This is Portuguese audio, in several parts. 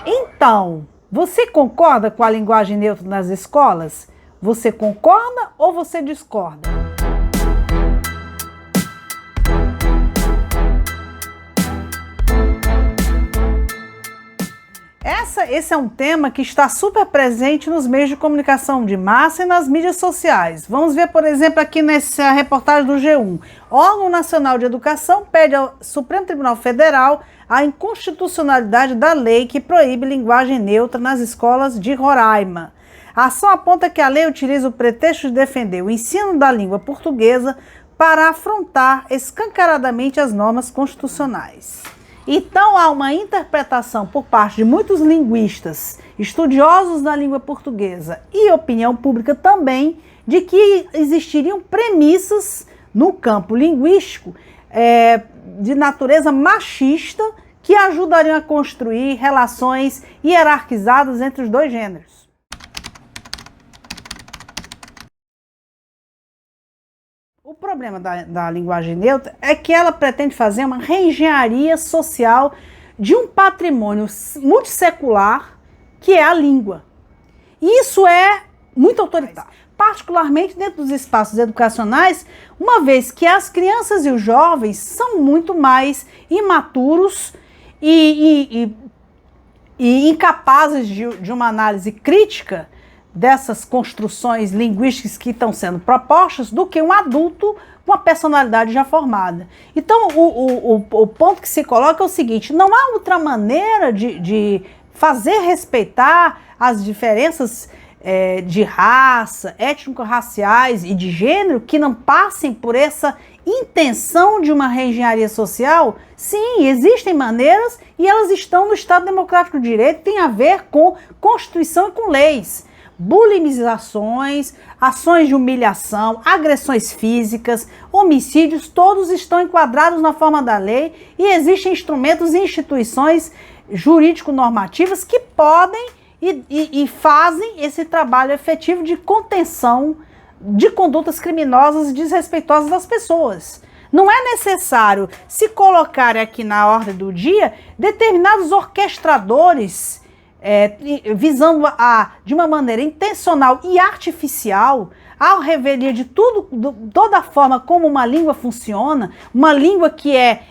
Então, você concorda com a linguagem neutra nas escolas? Você concorda ou você discorda? Esse é um tema que está super presente nos meios de comunicação de massa e nas mídias sociais. Vamos ver, por exemplo, aqui nessa reportagem do G1. O órgão nacional de educação pede ao Supremo Tribunal Federal a inconstitucionalidade da lei que proíbe linguagem neutra nas escolas de Roraima. A ação aponta que a lei utiliza o pretexto de defender o ensino da língua portuguesa para afrontar escancaradamente as normas constitucionais. Então, há uma interpretação por parte de muitos linguistas, estudiosos da língua portuguesa e opinião pública também, de que existiriam premissas no campo linguístico de natureza machista que ajudariam a construir relações hierarquizadas entre os dois gêneros. O problema da linguagem neutra é que ela pretende fazer uma reengenharia social de um patrimônio multissecular que é a língua. E isso é muito autoritário, particularmente dentro dos espaços educacionais, uma vez que as crianças e os jovens são muito mais imaturos e incapazes de uma análise crítica dessas construções linguísticas que estão sendo propostas do que um adulto com a personalidade já formada. Então, o ponto que se coloca é o seguinte: não há outra maneira de fazer respeitar as diferenças de raça, étnico-raciais e de gênero que não passem por essa intenção de uma reengenharia social. Sim, existem maneiras e elas estão no Estado Democrático de Direito, tem a ver com Constituição e com leis. Bulimizações, ações de humilhação, agressões físicas, homicídios, todos estão enquadrados na forma da lei e existem instrumentos e instituições jurídico-normativas que podem e fazem esse trabalho efetivo de contenção de condutas criminosas e desrespeitosas das pessoas. Não é necessário se colocar aqui na ordem do dia determinados orquestradores visando de uma maneira intencional e artificial a revelia de toda a forma como uma língua funciona, uma língua que é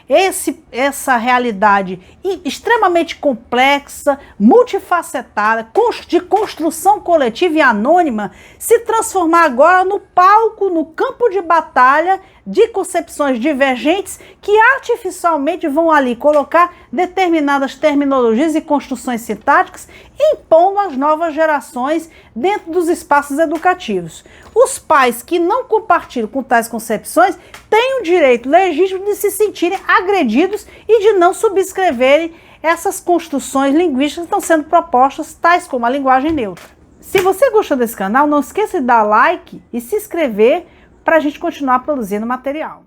essa realidade extremamente complexa, multifacetada, de construção coletiva e anônima, se transformar agora no palco, no campo de batalha de concepções divergentes que artificialmente vão ali colocar determinadas terminologias e construções sintáticas, impondo às novas gerações dentro dos espaços educativos. Os pais que não compartilham com tais concepções têm o direito legítimo de se sentirem agredidos e de não subscreverem essas construções linguísticas que estão sendo propostas, tais como a linguagem neutra. Se você gostou desse canal, não esqueça de dar like e se inscrever para a gente continuar produzindo material.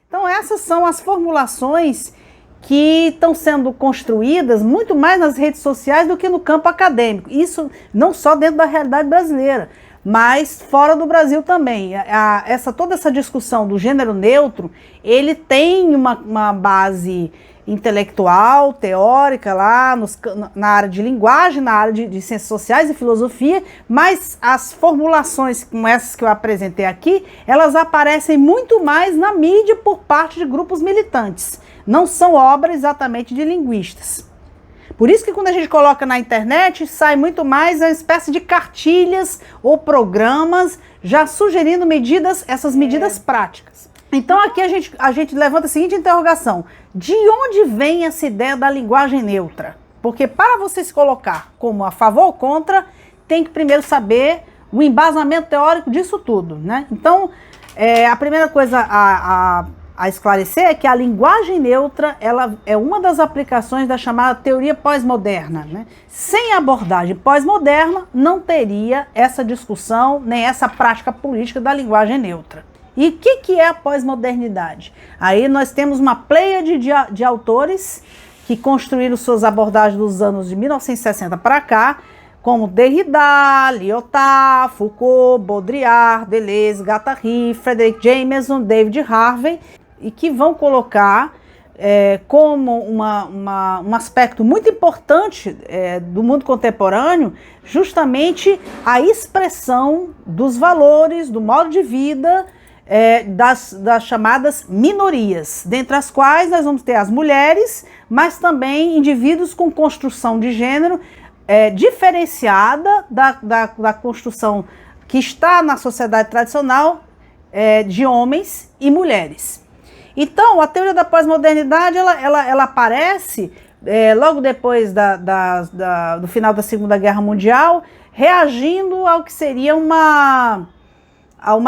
Então essas são as formulações que estão sendo construídas muito mais nas redes sociais do que no campo acadêmico. Isso não só dentro da realidade brasileira, mas fora do Brasil também. Toda essa discussão do gênero neutro, ele tem uma base intelectual, teórica lá na área de linguagem, na área de ciências sociais e filosofia, mas as formulações como essas que eu apresentei aqui, elas aparecem muito mais na mídia por parte de grupos militantes. Não são obras exatamente de linguistas. Por isso que quando a gente coloca na internet, sai muito mais uma espécie de cartilhas ou programas já sugerindo essas medidas práticas. Então aqui a gente levanta a seguinte interrogação: de onde vem essa ideia da linguagem neutra? Porque para você se colocar como a favor ou contra, tem que primeiro saber o embasamento teórico disso tudo, né? Então, a primeira coisa a esclarecer é que a linguagem neutra, ela é uma das aplicações da chamada teoria pós-moderna, né? Sem abordagem pós-moderna, não teria essa discussão, nem essa prática política da linguagem neutra. E o que é a pós-modernidade? Aí nós temos uma pleiade de autores que construíram suas abordagens dos anos de 1960 para cá, como Derrida, Lyotard, Foucault, Baudrillard, Deleuze, Guattari, Frederick Jameson, David Harvey, e que vão colocar como um aspecto muito importante do mundo contemporâneo justamente a expressão dos valores, do modo de vida das chamadas minorias, dentre as quais nós vamos ter as mulheres, mas também indivíduos com construção de gênero diferenciada da construção que está na sociedade tradicional de homens e mulheres. Então, a teoria da pós-modernidade, ela aparece logo depois do final da Segunda Guerra Mundial, reagindo ao que seria uma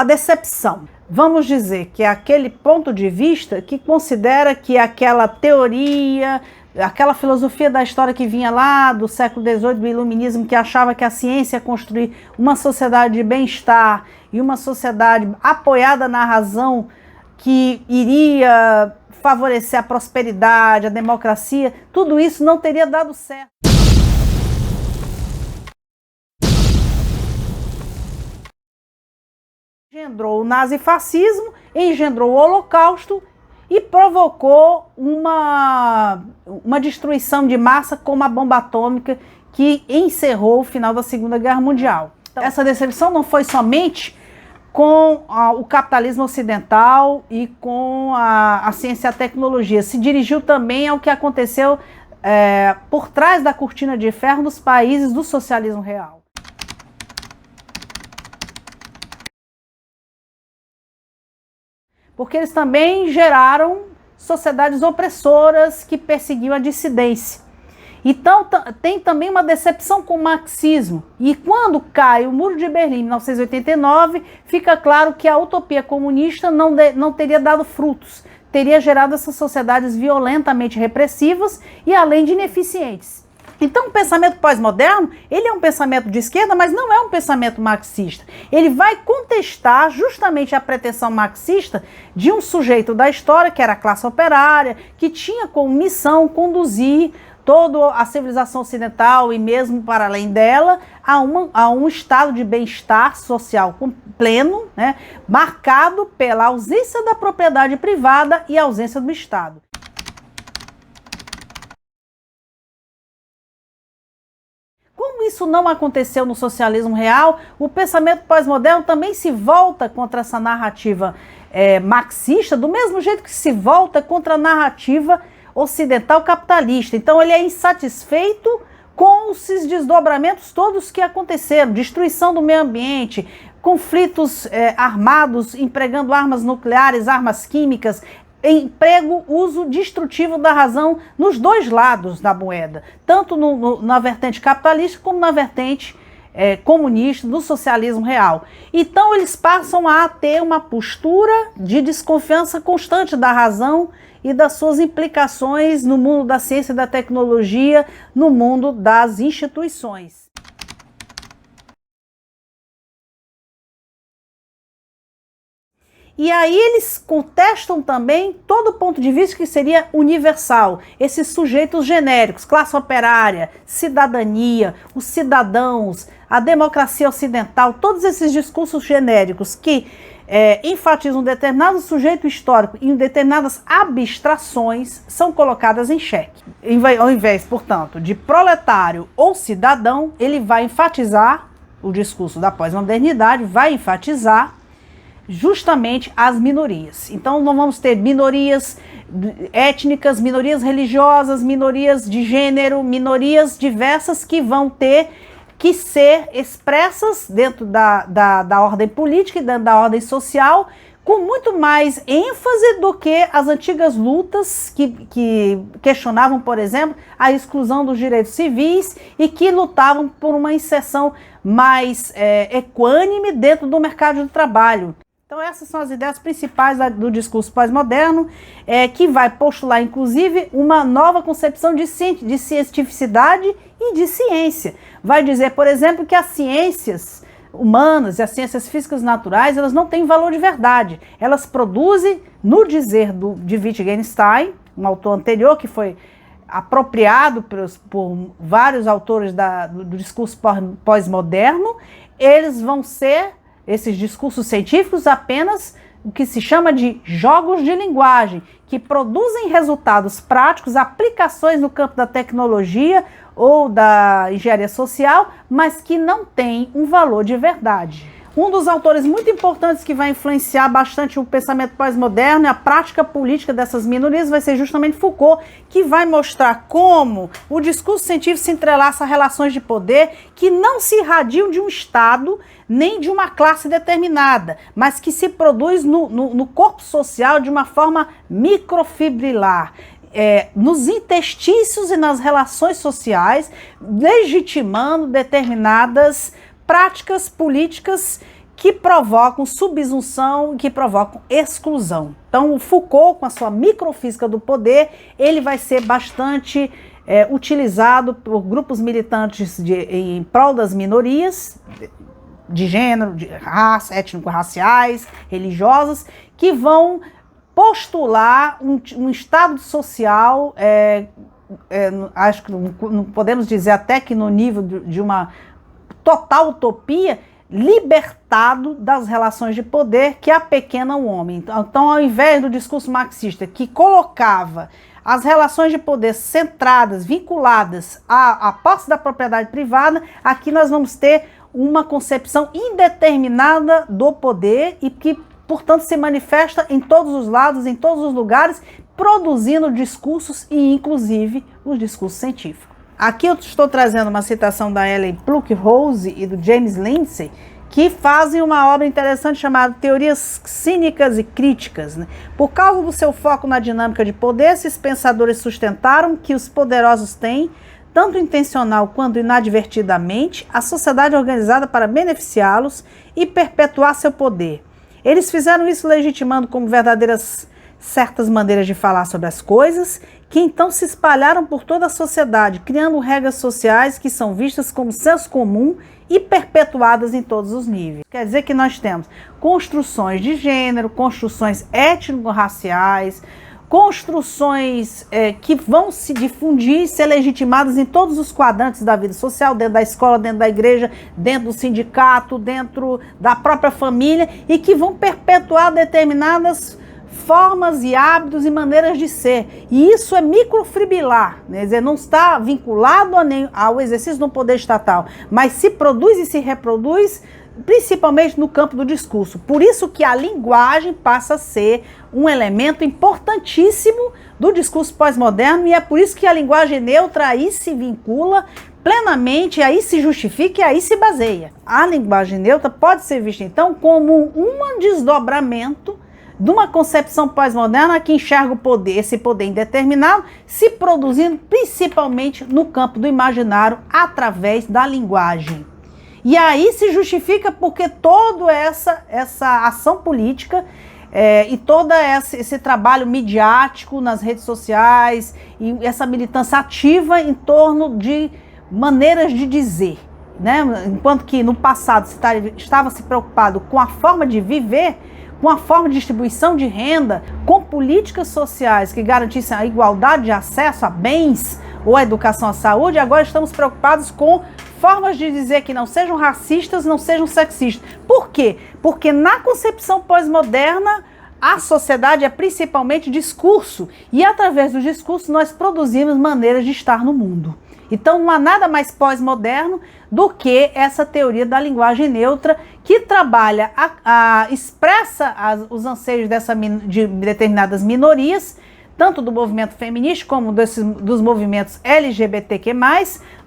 decepção. Vamos dizer que é aquele ponto de vista que considera que aquela teoria, aquela filosofia da história que vinha lá do século XVIII, do iluminismo, que achava que a ciência ia construir uma sociedade de bem-estar e uma sociedade apoiada na razão que iria favorecer a prosperidade, a democracia, tudo isso não teria dado certo. Engendrou o nazifascismo, engendrou o Holocausto e provocou uma destruição de massa como a bomba atômica que encerrou o final da Segunda Guerra Mundial. Então, essa decepção não foi somente com o capitalismo ocidental e com a ciência e a tecnologia, se dirigiu também ao que aconteceu por trás da cortina de ferro nos países do socialismo real. Porque eles também geraram sociedades opressoras que perseguiam a dissidência. Então, tem também uma decepção com o marxismo. E quando cai o Muro de Berlim, em 1989, fica claro que a utopia comunista não teria dado frutos. Teria gerado essas sociedades violentamente repressivas e além de ineficientes. Então, o pensamento pós-moderno, ele é um pensamento de esquerda, mas não é um pensamento marxista. Ele vai contestar justamente a pretensão marxista de um sujeito da história, que era a classe operária, que tinha como missão conduzir toda a civilização ocidental e mesmo para além dela a um estado de bem-estar social pleno, né, marcado pela ausência da propriedade privada e ausência do Estado. Como isso não aconteceu no socialismo real, o pensamento pós-moderno também se volta contra essa narrativa marxista, do mesmo jeito que se volta contra a narrativa ocidental capitalista. Então ele é insatisfeito com os desdobramentos todos que aconteceram, destruição do meio ambiente, conflitos armados, empregando armas nucleares, armas químicas, uso destrutivo da razão nos dois lados da moeda, tanto na vertente capitalista como na vertente comunista, do socialismo real. Então eles passam a ter uma postura de desconfiança constante da razão e das suas implicações no mundo da ciência e da tecnologia, no mundo das instituições. E aí eles contestam também todo o ponto de vista que seria universal, esses sujeitos genéricos, classe operária, cidadania, os cidadãos, a democracia ocidental, todos esses discursos genéricos que enfatizam um determinado sujeito histórico e em determinadas abstrações são colocadas em xeque. Ao invés, portanto, de proletário ou cidadão, ele vai enfatizar, o discurso da pós-modernidade vai enfatizar justamente as minorias. Então nós vamos ter minorias étnicas, minorias religiosas, minorias de gênero, minorias diversas que vão ter que ser expressas dentro da ordem política e dentro da ordem social, com muito mais ênfase do que as antigas lutas que questionavam, por exemplo, a exclusão dos direitos civis e que lutavam por uma inserção mais equânime dentro do mercado de trabalho. Então essas são as ideias principais do discurso pós-moderno, que vai postular, inclusive, uma nova concepção de cientificidade e de ciência. Vai dizer, por exemplo, que as ciências humanas e as ciências físicas naturais, elas não têm valor de verdade. Elas produzem, no dizer de Wittgenstein, um autor anterior que foi apropriado por vários autores do discurso pós-moderno, eles vão ser, esses discursos científicos, apenas o que se chama de jogos de linguagem, que produzem resultados práticos, aplicações no campo da tecnologia ou da engenharia social, mas que não têm um valor de verdade. Um dos autores muito importantes que vai influenciar bastante o pensamento pós-moderno e a prática política dessas minorias vai ser justamente Foucault, que vai mostrar como o discurso científico se entrelaça a relações de poder que não se irradiam de um Estado nem de uma classe determinada, mas que se produz no corpo social de uma forma microfibrilar. Nos interstícios e nas relações sociais, legitimando determinadas práticas políticas que provocam subsunção, que provocam exclusão. Então, o Foucault, com a sua microfísica do poder, ele vai ser bastante utilizado por grupos militantes em prol das minorias, de gênero, de raça, étnico-raciais, religiosas, que vão postular um estado social, acho que não podemos dizer até que no nível de uma total utopia, libertado das relações de poder que apequenam o homem. Então, ao invés do discurso marxista que colocava as relações de poder centradas, vinculadas à posse da propriedade privada, aqui nós vamos ter uma concepção indeterminada do poder e que, portanto, se manifesta em todos os lados, em todos os lugares, produzindo discursos e, inclusive, os discursos científicos. Aqui eu estou trazendo uma citação da Ellen Pluckrose e do James Lindsay, que fazem uma obra interessante chamada Teorias Cínicas e Críticas. Por causa do seu foco na dinâmica de poder, esses pensadores sustentaram que os poderosos têm, tanto intencional quanto inadvertidamente, a sociedade organizada para beneficiá-los e perpetuar seu poder. Eles fizeram isso legitimando como verdadeiras certas maneiras de falar sobre as coisas, que então se espalharam por toda a sociedade, criando regras sociais que são vistas como senso comum e perpetuadas em todos os níveis. Quer dizer que nós temos construções de gênero, construções étnico-raciais, construções que vão se difundir e ser legitimadas em todos os quadrantes da vida social, dentro da escola, dentro da igreja, dentro do sindicato, dentro da própria família, e que vão perpetuar determinadas formas e hábitos e maneiras de ser. E isso é microfibrilar, né? Quer dizer, não está vinculado ao exercício do poder estatal, mas se produz e se reproduz principalmente no campo do discurso. Por isso que a linguagem passa a ser um elemento importantíssimo do discurso pós-moderno, e é por isso que a linguagem neutra aí se vincula plenamente, aí se justifica e aí se baseia. A linguagem neutra pode ser vista então como um desdobramento de uma concepção pós-moderna que enxerga o poder, esse poder indeterminado, se produzindo principalmente no campo do imaginário através da linguagem. E aí se justifica porque toda essa ação política e todo esse trabalho midiático nas redes sociais e essa militância ativa em torno de maneiras de dizer, né? Enquanto que no passado estava se preocupado com a forma de viver, com a forma de distribuição de renda, com políticas sociais que garantissem a igualdade de acesso a bens ou a educação à saúde, agora estamos preocupados com formas de dizer que não sejam racistas, não sejam sexistas. Por quê? Porque na concepção pós-moderna, a sociedade é principalmente discurso, e através do discurso nós produzimos maneiras de estar no mundo. Então não há nada mais pós-moderno do que essa teoria da linguagem neutra, que trabalha, expressa os anseios de determinadas minorias, tanto do movimento feminista como dos movimentos LGBTQ+,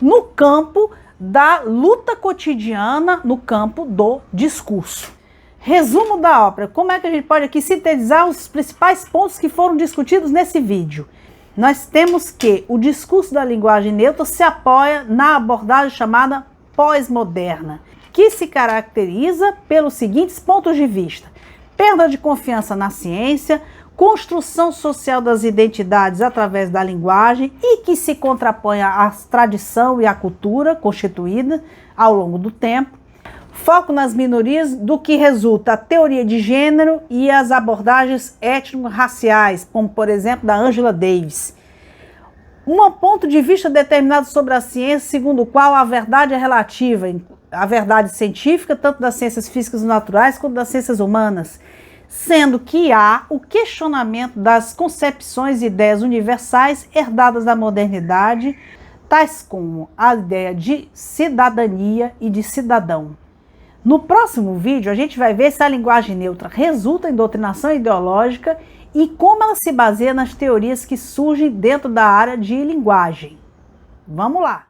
no campo da luta cotidiana, no campo do discurso. Resumo da ópera. Como é que a gente pode aqui sintetizar os principais pontos que foram discutidos nesse vídeo? Nós temos que o discurso da linguagem neutra se apoia na abordagem chamada pós-moderna, que se caracteriza pelos seguintes pontos de vista. perda de confiança na ciência, construção social das identidades através da linguagem e que se contrapõe à tradição e à cultura constituída ao longo do tempo, foco nas minorias, do que resulta a teoria de gênero e as abordagens étnico-raciais, como por exemplo da Angela Davis. Um ponto de vista determinado sobre a ciência, segundo o qual a verdade é relativa, a verdade científica, tanto das ciências físicas e naturais quanto das ciências humanas, sendo que há o questionamento das concepções e ideias universais herdadas da modernidade, tais como a ideia de cidadania e de cidadão. No próximo vídeo, a gente vai ver se a linguagem neutra resulta em doutrinação ideológica e como ela se baseia nas teorias que surgem dentro da área de linguagem. Vamos lá!